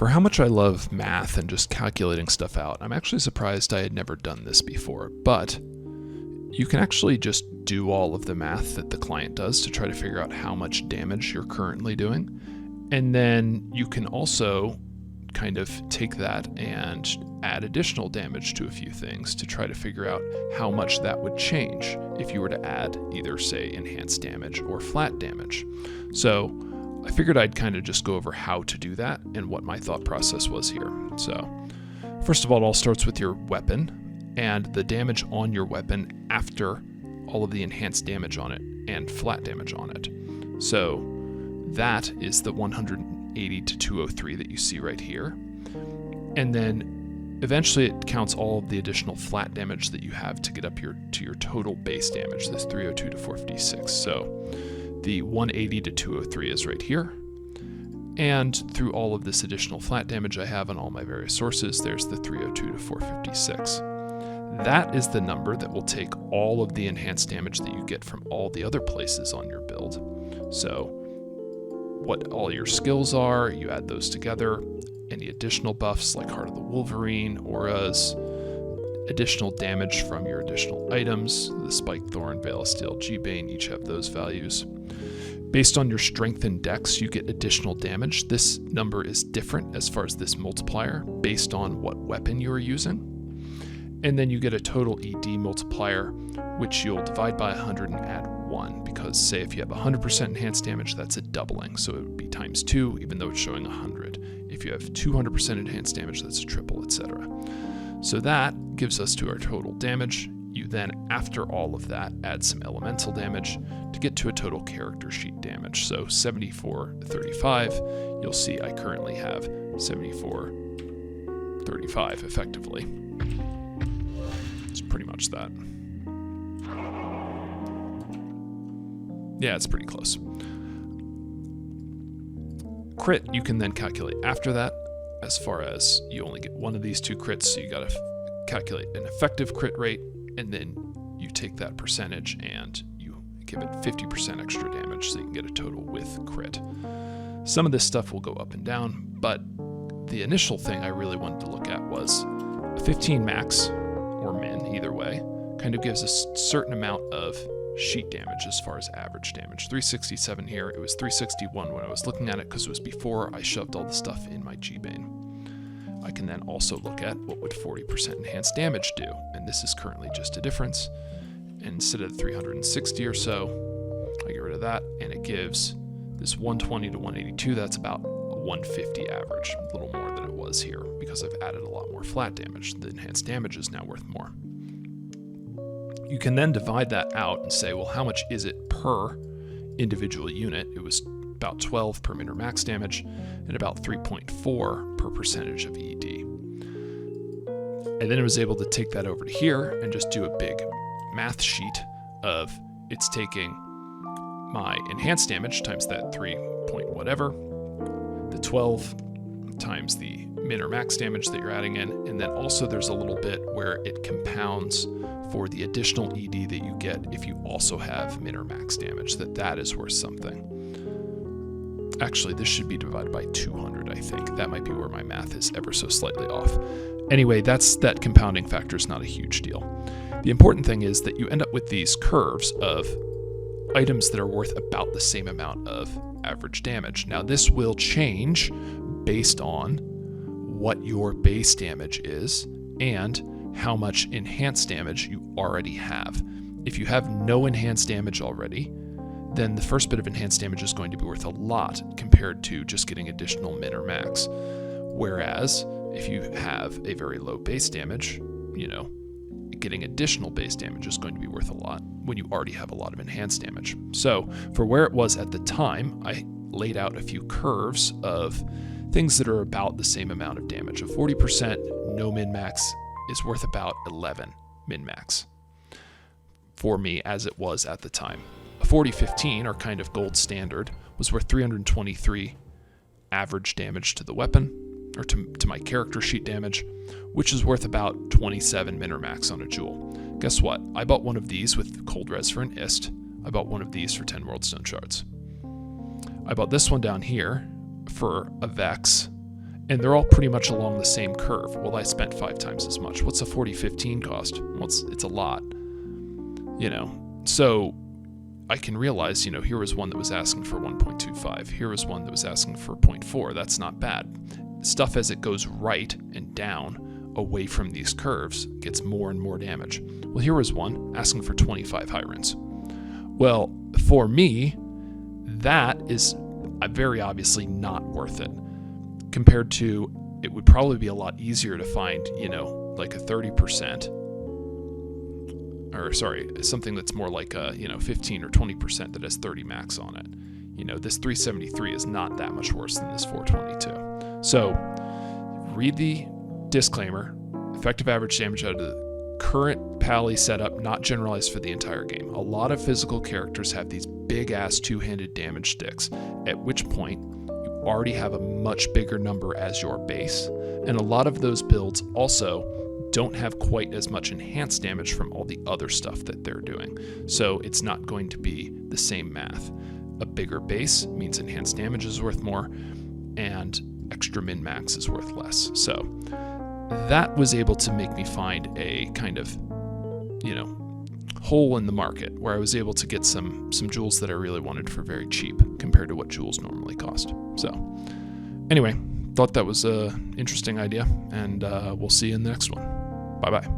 For how much I love math and just calculating stuff out, I'm actually surprised I had never done this before, but you can actually just do all of the math that the client does to try to figure out how much damage you're currently doing. And then you can also kind of take that and add additional damage to a few things to try to figure out how much that would change if you were to add either, say, enhanced damage or flat damage. So I figured I'd kind of just go over how to do that and what my thought process was here. So first of all, it all starts with your weapon and the damage on your weapon after all of the enhanced damage on it and flat damage on it. So that is the 180 to 203 that you see right here. And then eventually it counts all of the additional flat damage that you have to get up to your total base damage, this 302 to 456. So the 180 to 203 is right here. And through all of this additional flat damage I have on all my various sources, there's the 302 to 456. That is the number that will take all of the enhanced damage that you get from all the other places on your build. So what all your skills are, you add those together. Any additional buffs like Heart of the Wolverine, auras, additional damage from your additional items, the Spike Thorn, Veil of Steel, G-Bane, each have those values. Based on your strength and dex, you get additional damage. This number is different as far as this multiplier based on what weapon you are using. And then you get a total ED multiplier, which you'll divide by 100 and add 1, because say if you have 100% enhanced damage, that's a doubling. So it would be times 2, even though it's showing 100. If you have 200% enhanced damage, that's a triple, etc. So that gives us to our total damage. You then, after all of that, add some elemental damage to get to a total character sheet damage. So 7435, you'll see I currently have 7435 effectively. It's pretty much that. Yeah, it's pretty close. Crit, you can then calculate after that, as far as you only get one of these two crits, so you gotta calculate an effective crit rate, and then you take that percentage and you give it 50% extra damage so you can get a total with crit. Some of this stuff will go up and down, but the initial thing I really wanted to look at was a 15 max, or min, either way, kind of gives a certain amount of sheet damage as far as average damage. 367 here, it was 361 when I was looking at it because it was before I shoved all the stuff in my G-Bane. I can then also look at what would 40% enhanced damage do, and this is currently just a difference. Instead of 360 or so, I get rid of that, and it gives this 120 to 182, that's about a 150 average, a little more than it was here, because I've added a lot more flat damage. The enhanced damage is now worth more. You can then divide that out and say, well, how much is it per individual unit? It was about 12 per min max damage and about 3.4 per percentage of ED. And then I was able to take that over to here and just do a big math sheet of it's taking my enhanced damage times that 3 point whatever, the 12 times the min or max damage that you're adding in, and then also there's a little bit where it compounds for the additional ED that you get if you also have min or max damage, that is worth something. Actually, this should be divided by 200, I think. That might be where my math is ever so slightly off. Anyway, that compounding factor is not a huge deal. The important thing is that you end up with these curves of items that are worth about the same amount of average damage. Now, this will change based on what your base damage is and how much enhanced damage you already have. If you have no enhanced damage already, then the first bit of enhanced damage is going to be worth a lot compared to just getting additional min or max. Whereas if you have a very low base damage, getting additional base damage is going to be worth a lot when you already have a lot of enhanced damage. So for where it was at the time, I laid out a few curves of things that are about the same amount of damage. A 40% no min max is worth about 11 min max for me as it was at the time. A 40-15, or kind of gold standard, was worth 323 average damage to the weapon, or to my character sheet damage, which is worth about 27 min or max on a jewel. Guess what? I bought one of these with cold res for an ist. I bought one of these for 10 world stone shards. I bought this one down here for a vex, and they're all pretty much along the same curve. Well, I spent 5 times as much. What's a 4015 cost? Well, it's a lot, So I can realize, here was one that was asking for 1.25. Here was one that was asking for 0.4. That's not bad. Stuff as it goes right and down away from these curves gets more and more damage. Well, here was one asking for 25 high runes. Well, for me, that is very obviously not worth it. Compared to, it would probably be a lot easier to find, like a 30%, or sorry, something that's more like a, 15 or 20% that has 30 max on it. This 373 is not that much worse than this 422. So read the disclaimer: effective average damage out of the current pally setup, not generalized for the entire game. A lot of physical characters have these big ass two-handed damage sticks, at which point you already have a much bigger number as your base, and a lot of those builds also don't have quite as much enhanced damage from all the other stuff that they're doing. So it's not going to be the same math. A bigger base means enhanced damage is worth more, and extra min-max is worth less. So that was able to make me find a kind of, hole in the market where I was able to get some jewels that I really wanted for very cheap compared to what jewels normally cost. So anyway, thought that was an interesting idea, and we'll see you in the next one. Bye-bye.